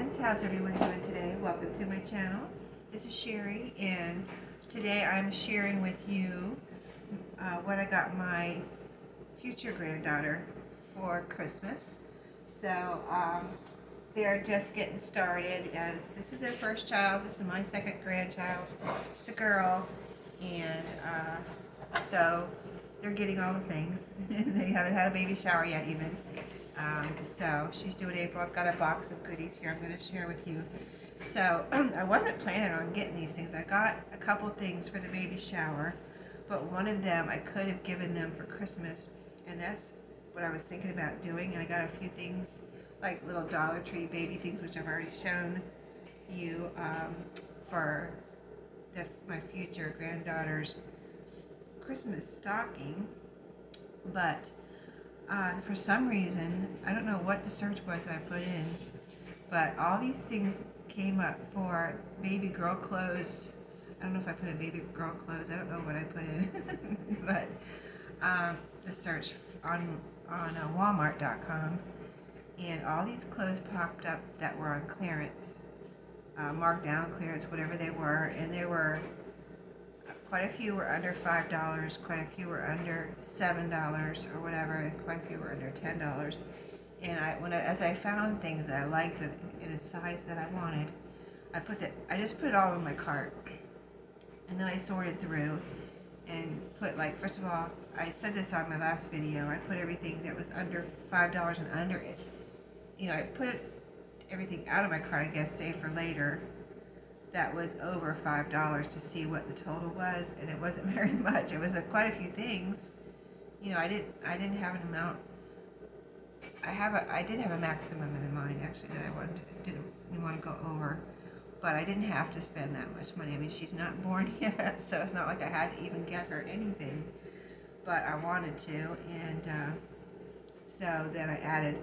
friends, how's everyone doing today? Welcome to my channel. This is Sheree, and today I'm sharing with you what I got my future granddaughter for Christmas. So they're just getting started, as this is their first child. This is my second grandchild. It's a girl, and so they're getting all the things. They haven't had a baby shower yet even. So she's due in April. I've got a box of goodies here I'm going to share with you. So I wasn't planning on getting these things. I got a couple things for the baby shower, but one of them I could have given them for Christmas, and that's what I was thinking about doing. And I got a few things like little Dollar Tree baby things, which I've already shown you, for my future granddaughter's Christmas stocking. But for some reason, I don't know what the search was I put in, but all these things came up for baby girl clothes. I don't know if I put in baby girl clothes. I don't know what I put in, but the search on Walmart.com, and all these clothes popped up that were on clearance, marked down clearance, whatever they were, and there were quite a few were under $5, quite a few were under $7 or whatever, and quite a few were under $10. And as I found things that I liked in a size that I wanted, I just put it all in my cart, and then I sorted through and put, like, first of all, I said this on my last video, I put everything that was under $5 and under it. I put everything out of my cart, I guess, save for later, that was over $5 to see what the total was, and it wasn't very much. It was quite a few things. I didn't have an amount. I did have a maximum in mind, actually, that I didn't want to go over, but I didn't have to spend that much money. I mean, she's not born yet, so it's not like I had to even get her anything, but I wanted to, and so then I added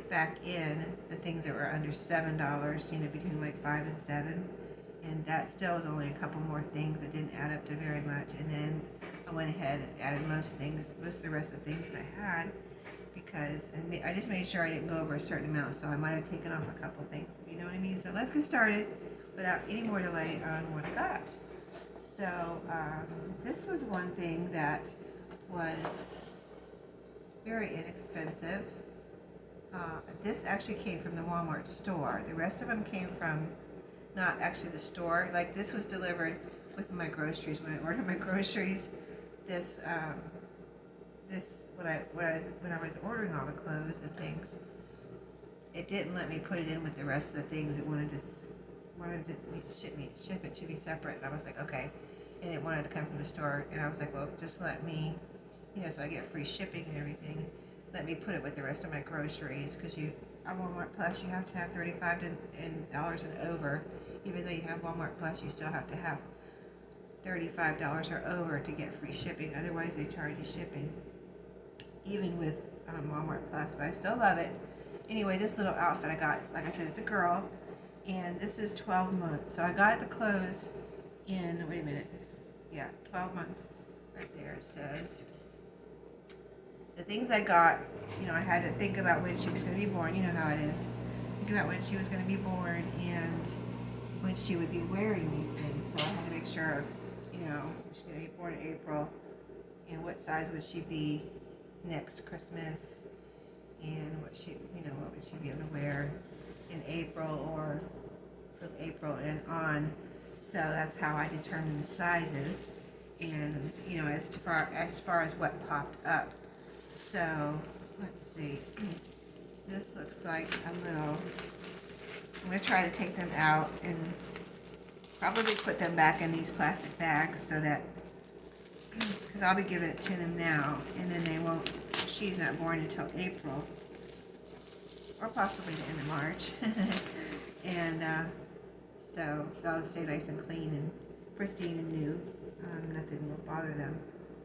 back in the things that were under $7, between like 5 and 7. And that still was only a couple more things. It didn't add up to very much. And then I went ahead and added most of the rest of the things that I had, because I just made sure I didn't go over a certain amount, so I might have taken off a couple things, if you know what I mean. So let's get started without any more delay on what I got. So this was one thing that was very inexpensive. This actually came from the Walmart store. The rest of them came from not actually the store. Like, this was delivered with my groceries. When I ordered my groceries, when I was ordering all the clothes and things, it didn't let me put it in with the rest of the things. It wanted to ship it to be separate. And I was like, okay. And it wanted to come from the store, and I was like, well, just let me, so I get free shipping and everything. Let me put it with the rest of my groceries, because on Walmart Plus you have to have $35 and over. Even though you have Walmart Plus, you still have to have $35 or over to get free shipping. Otherwise, they charge you shipping, even with Walmart Plus. But I still love it. Anyway, this little outfit I got, like I said, it's a girl, and this is 12 months. So I got the clothes in, wait a minute, yeah, 12 months. Right there it says. The things I got, I had to think about when she was going to be born. You know how it is. Think about when she was going to be born and when she would be wearing these things. So I had to make sure of, she's going to be born in April, and what size would she be next Christmas, and what would she be able to wear in April or from April and on. So that's how I determined the sizes, and as far as what popped up. So let's see. This looks like a little. I'm going to try to take them out and probably put them back in these plastic bags, so that, because I'll be giving it to them now, and then they won't, she's not born until April, or possibly the end of March. And so they'll stay nice and clean and pristine and new. Nothing will bother them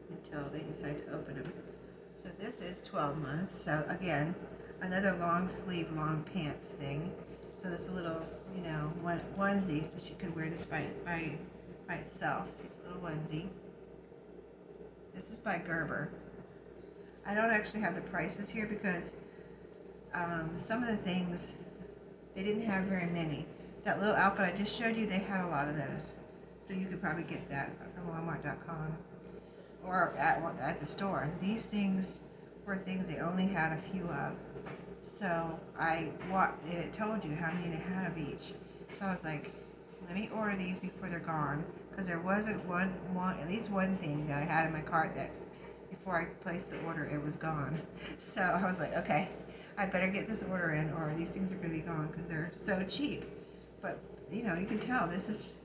until they decide to open them. So this is 12 months. So again, another long sleeve, long pants thing. So this little, onesie, so she could wear this by itself. It's a little onesie. This is by Gerber. I don't actually have the prices here, because some of the things They didn't have very many. That little outfit I just showed you, they had a lot of those. So you could probably get that from Walmart.com or at the store. These things were things they only had a few of. So and it told you how many they had of each. So I was like, let me order these before they're gone, because there wasn't at least one thing that I had in my cart that before I placed the order it was gone. So I was like, okay, I better get this order in, or these things are going to be gone because they're so cheap. But you know, you can tell this is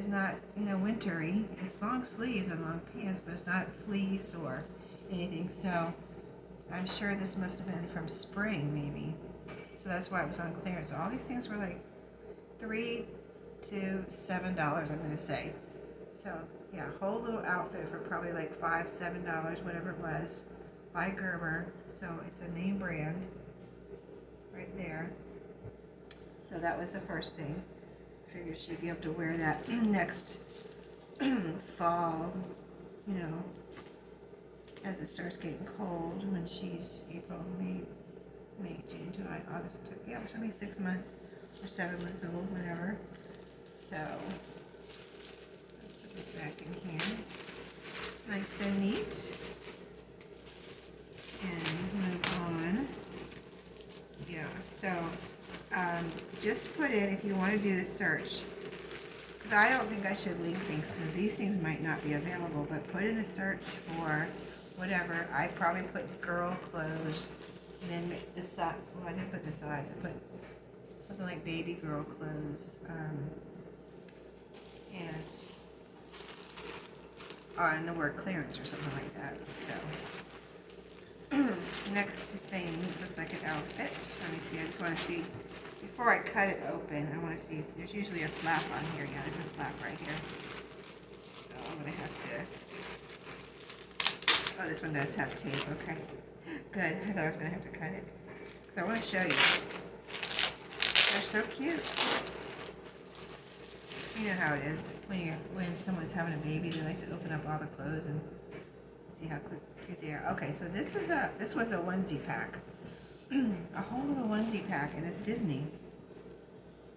not, you know, wintry. It's long sleeves and long pants, but it's not fleece or anything. So I'm sure this must have been from spring, maybe. So that's why it was on clearance. So all these things were like $3 to $7, I'm going to say. So yeah, whole little outfit for probably like $5, $7, whatever it was, by Gerber. So it's a name brand right there. So that was the first thing. I figured she'd be able to wear that next fall, you know, as it starts getting cold, when she's April, May, June, July, August, September. Yeah, she'll be 6 months or 7 months old, whatever. So let's put this back in here. Nice and neat. And move on. Yeah, so just put in, if you want to do the search, because I don't think I should link things, because these things might not be available, but put in a search for whatever. I probably put girl clothes, and then the size. Well, I didn't put the size. I put something like baby girl clothes, and the word clearance or something like that. So next thing looks like an outfit. Let me see. I just want to see before I cut it open. I want to see. There's usually a flap on here. Yeah, there's a flap right here. So I'm gonna have to. Oh, this one does have tape. Okay, good. I thought I was gonna have to cut it. So I want to show you. They're so cute. You know how it is when someone's having a baby. They like to open up all the clothes and see how cute they are. Okay, so this was a onesie pack, a whole little onesie pack, and it's Disney.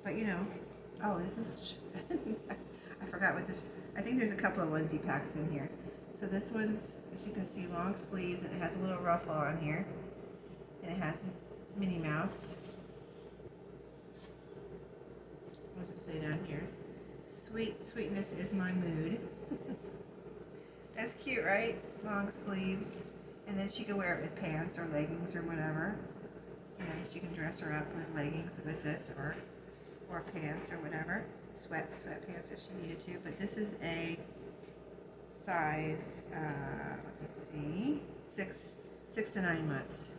But you know, oh, this is I forgot what this. I think there's a couple of onesie packs in here. So this one's, as you can see, long sleeves, and it has a little ruffle on here, and it has Minnie Mouse. What does it say down here? Sweetness is my mood. That's cute, right? Long sleeves. And then she can wear it with pants or leggings or whatever. You know, she can dress her up with leggings with this, or pants or whatever. Sweatpants if she needed to. But this is a size, let me see, 6 to 9 months.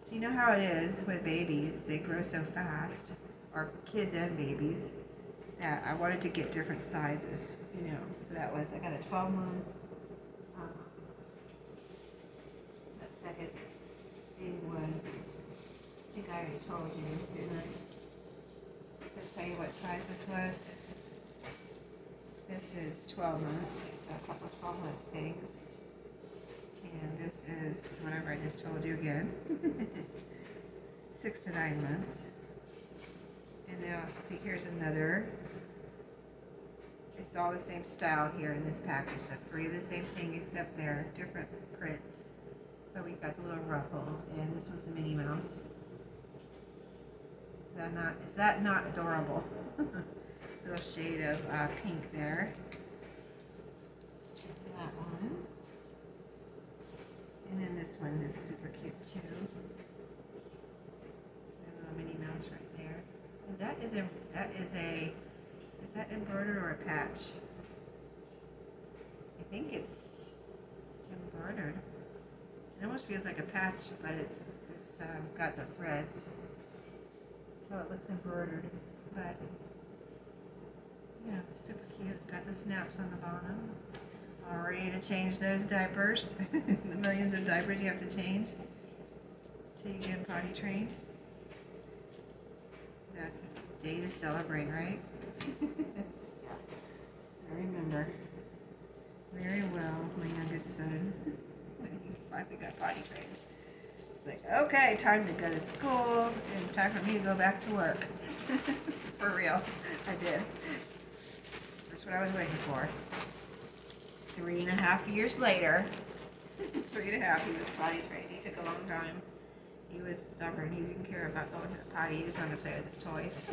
So you know how it is with babies. They grow so fast, or kids and babies, that I wanted to get different sizes, you know. So that was, I got a 12-month. That second thing was, I think I already told you, didn't I? Let's tell you what size this was. This is 12 months, so a couple of 12-month things. And this is whatever I just told you again. 6 to 9 months. And now, see, here's another. It's all the same style here in this package. So 3 of the same thing, except they're different prints. But we've got the little ruffles, and this one's a Minnie Mouse. Is that not adorable? Little shade of pink there. That one. And then this one is super cute too. There's a little Minnie Mouse right there. And is that embroidered or a patch? I think it's embroidered. It almost feels like a patch, but it's got the threads, so it looks embroidered. But yeah, super cute. Got the snaps on the bottom. All ready to change those diapers. The millions of diapers you have to change till you get potty trained. That's a day to celebrate, right? I remember very well my youngest son when he finally got potty trained. It's like, okay, time to go to school and time for me to go back to work. For real, I did. That's what I was waiting for. 3.5 years later, 3.5, he was potty trained. He took a long time. He was stubborn. He didn't care about going to the potty. He just wanted to play with his toys.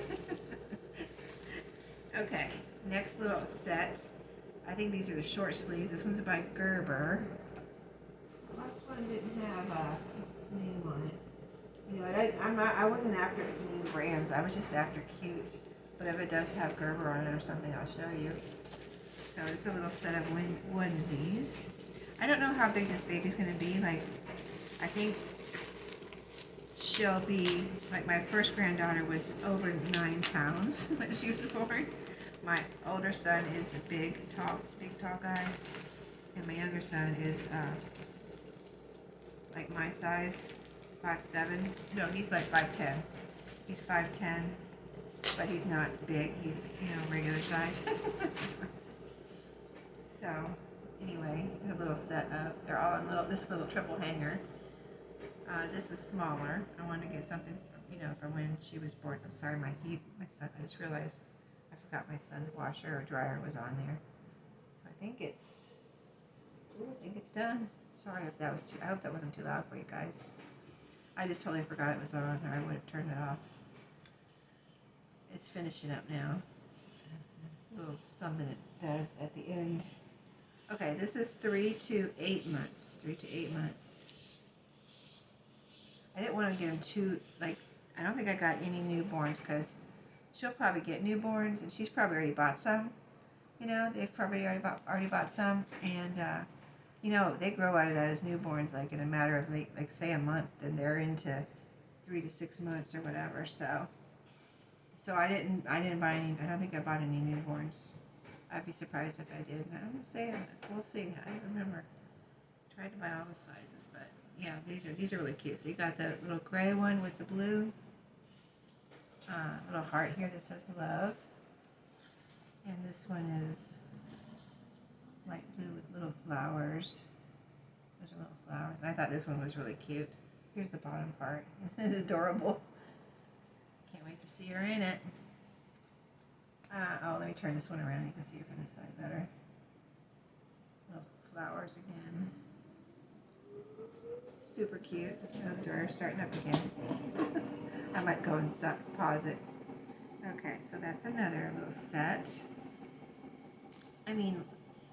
Okay, next little set. I think these are the short sleeves. This one's by Gerber. The last one didn't have a name on it. You know, I wasn't after name brands. I was just after cute. But if it does have Gerber on it or something, I'll show you. So it's a little set of onesies. I don't know how big this baby's going to be. Like, I think she'll be, like my first granddaughter was over 9 pounds when she was born. My older son is a big tall guy. And my younger son is like my size, 5'7". No, he's like 5'10". He's 5'10", but he's not big. He's, you know, regular size. So, anyway, a little set of, they're all in this little triple hanger. This is smaller. I wanted to get something, you know, for when she was born. I'm sorry, my son, I just realized I forgot my son's washer or dryer was on there. So I think it's done. Sorry if that was I hope that wasn't too loud for you guys. I just totally forgot it was on, or I would have turned it off. It's finishing up now. A little something it does at the end. Okay, this is 3 to 8 months. 3 to 8 months. I didn't want to get them too, like, I don't think I got any newborns because she'll probably get newborns and she's probably already bought some. You know, they've probably already bought some, and you know, they grow out of that as newborns like in a matter of like say a month, and they're into 3 to 6 months or whatever. So I didn't buy any. I don't think I bought any newborns. I'd be surprised if I did. I'm saying we'll see. I don't remember. Tried to buy all the sizes, but yeah, these are really cute. So you got the little gray one with the blue little heart here that says love, and this one is light blue with little flowers. There's little flowers. And I thought this one was really cute. Here's the bottom part. Isn't it adorable? Can't wait to see her in it. Oh, let me turn this one around. You can see her from this side better. Little flowers again. Super cute. Oh, the dryer's starting up again. I might go and pause it. Okay, so that's another little set. I mean,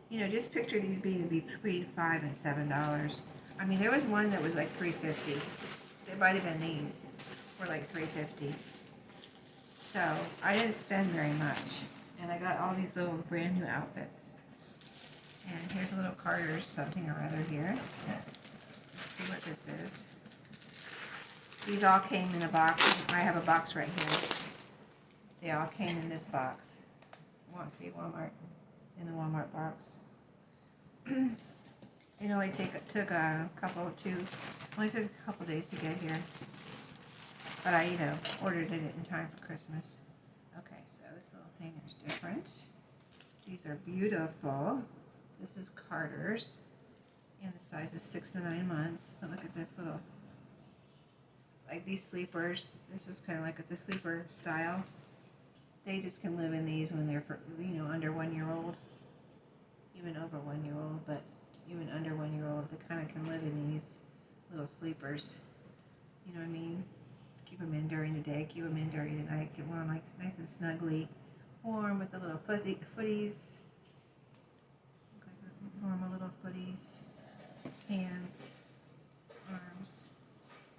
you know, just picture these being between $5 and $7. I mean, there was one that was like $3.50. It might have been these for like $3.50. So I didn't spend very much, and I got all these little brand new outfits. And here's a little Carter's something or other here. Let's see what this is. These all came in a box. I have a box right here. They all came in this box. See Walmart. In the Walmart box. It only took a couple days to get here. But I, you know, ordered it in time for Christmas. Okay, so this little hanger is different. These are beautiful. This is Carter's. And the size is 6 to 9 months. But look at this little, like these sleepers. This is kind of like the sleeper style. They just can live in these when they're, you know, under 1 year old. Even over 1 year old, but even under 1 year old, they kind of can live in these little sleepers. You know what I mean? Keep them in during the day, keep them in during the night, get one like nice and snuggly, warm with the little footies. Normal little footies, hands, arms.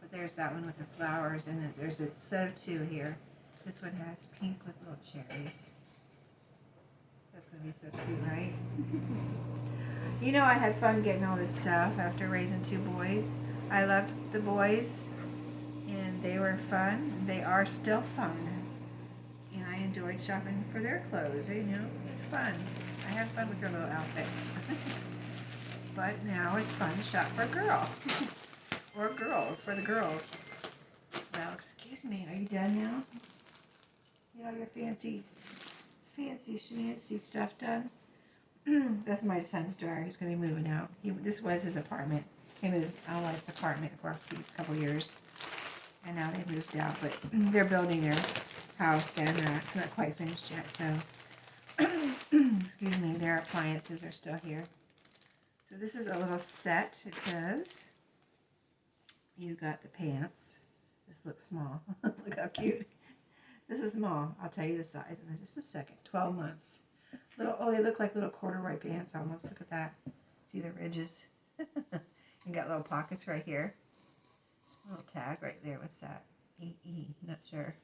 But there's that one with the flowers, and then there's a set of 2 here. This one has pink with little cherries. That's going to be so cute, right? You know, I had fun getting all this stuff after raising 2 boys. I loved the boys, and they were fun. They are still fun. And I enjoyed shopping for their clothes. You know, it's fun. I had fun with their little outfits. But now it's fun to shop for a girl. Or a girl, for the girls. Well, excuse me, are you done now? You know, your fancy schmancy stuff done? That's my son's dryer. He's going to be moving out. This was his apartment. him and his wife's apartment for a couple years, and now they moved out, but they're building their house, and it's not quite finished yet, so, excuse me, their appliances are still here. So this is a little set, it says. You got the pants. This looks small. Look how cute. This is small. I'll tell you the size in just a second. 12 months. Little. Oh, they look like little corduroy pants almost. Look at that. See the ridges? You got little pockets right here. A little tag right there. What's that? EE. Not sure.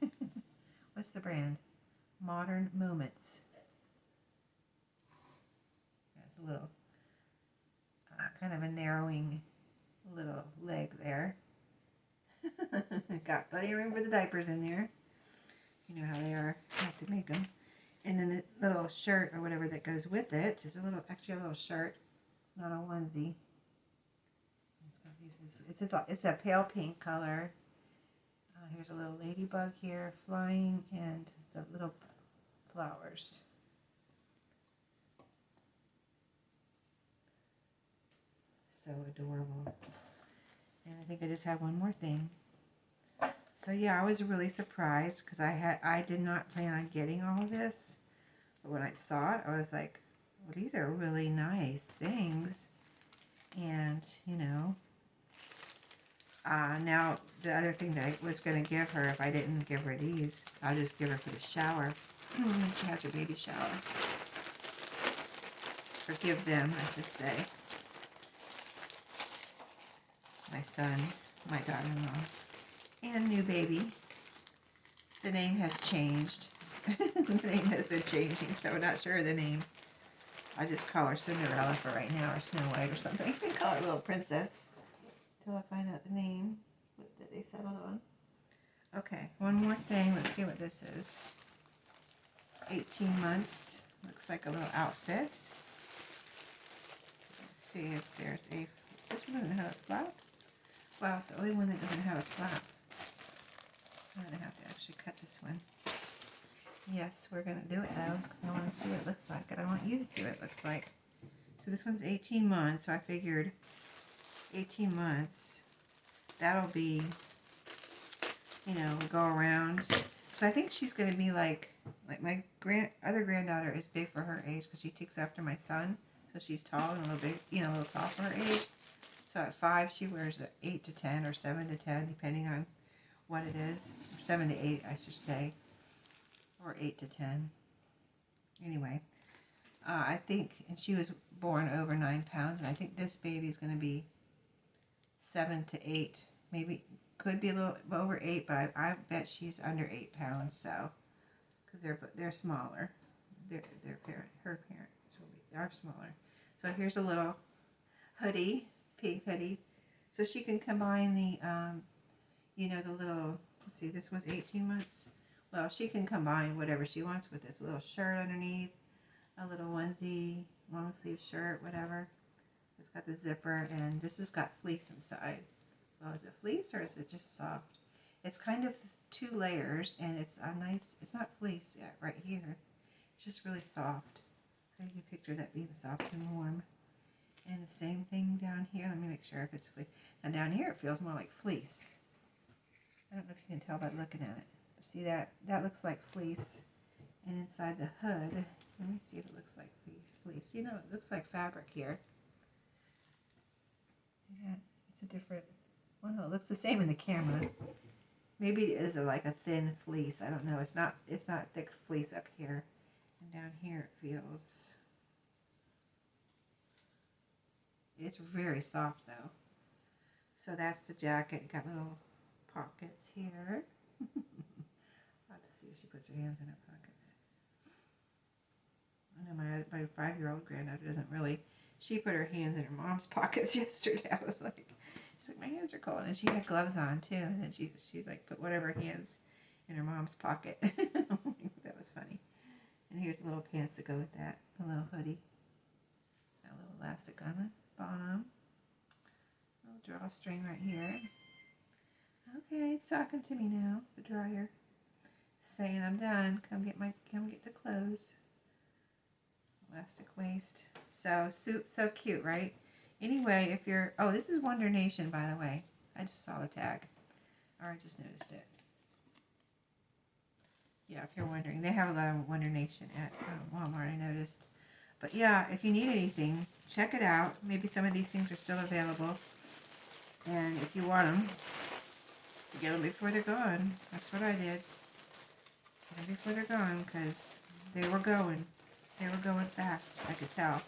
What's the brand? Modern Moments. That's a little kind of a narrowing little leg there. Got plenty of room for the diapers in there. You know how they are. I have to make them. And then the little shirt or whatever that goes with it is actually a little shirt, not a onesie. It's a pale pink color. Here's a little ladybug here flying and the little flowers. So adorable. And I think I just have one more thing. So yeah, I was really surprised because I did not plan on getting all of this. But when I saw it, I was like, well, these are really nice things. And, you know, now the other thing that I was going to give her, if I didn't give her these, I'll just give her for the shower. When she has her baby shower. Or give them, I should say. My son, my daughter-in-law, and new baby. The name has changed. The name has been changing, so we're not sure of the name. I just call her Cinderella for right now, or Snow White or something. I call her Little Princess until I find out the name that they settled on. Okay, one more thing. Let's see what this is. 18 months. Looks like a little outfit. Let's see if there's a... This one doesn't have a flap. Wow, it's the only one that doesn't have a flap. I'm going to have to actually cut this one. Yes, we're going to do it though. I want to see what it looks like, and I want you to see what it looks like. So this one's 18 months, so I figured 18 months, that'll be, you know, go around. So I think she's going to be like my other granddaughter is big for her age because she takes after my son. So she's tall and a little bit, you know, a little tall for her age. So at 5, she wears an 8 to 10 or 7 to 10, depending on what it is. Or 7 to 8, I should say. Or 8 to 10. Anyway, I think, and she was born over 9 pounds, and I think this baby is going to be 7 to 8. Maybe, could be a little over 8, but I bet she's under 8 pounds, so, because they're smaller. Her parents are smaller. So here's a little hoodie. Pink hoodie, so she can combine the, you know, the little, let's see, this was 18 months, well, she can combine whatever she wants with this, a little shirt underneath, a little onesie, long sleeve shirt, whatever. It's got the zipper, and this has got fleece inside. Well, is it fleece, or is it just soft? It's kind of 2 layers, and it's a nice, it's not fleece yet, right here, it's just really soft. How do you picture that being soft and warm? And the same thing down here. Let me make sure if it's fleece. Now down here it feels more like fleece. I don't know if you can tell by looking at it. See that? That looks like fleece. And inside the hood, let me see if it looks like fleece. You know, it looks like fabric here. Yeah, it's a different, well no, it looks the same in the camera. Maybe it is like a thin fleece. I don't know. It's not thick fleece up here. And down here it feels... It's very soft though. So that's the jacket. You got little pockets here. I'll have to see if she puts her hands in her pockets. I know my 5-year-old granddaughter doesn't really. She put her hands in her mom's pockets yesterday. I was like, she's like, my hands are cold, and she had gloves on too. And then she like put whatever hands in her mom's pocket. That was funny. And here's the little pants that go with that. A little hoodie. Got a little elastic on it. Bottom, little drawstring right here. Okay, it's talking to me now. The dryer, saying I'm done. Come get the clothes. Elastic waist. So cute, right? Anyway, if you're, oh, this is Wonder Nation, by the way. I just saw the tag, or I just noticed it. Yeah, if you're wondering, they have a lot of Wonder Nation at Walmart, I noticed. But yeah, if you need anything, check it out. Maybe some of these things are still available. And if you want them, get them before they're gone. That's what I did. Get them before they're gone, because they were going. They were going fast, I could tell.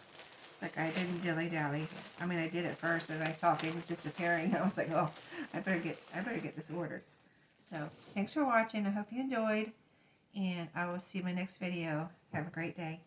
Like, I didn't dilly-dally. I mean, I did at first, and I saw things disappearing. I was like, oh, I better get this ordered. So, thanks for watching. I hope you enjoyed, and I will see you in my next video. Have a great day.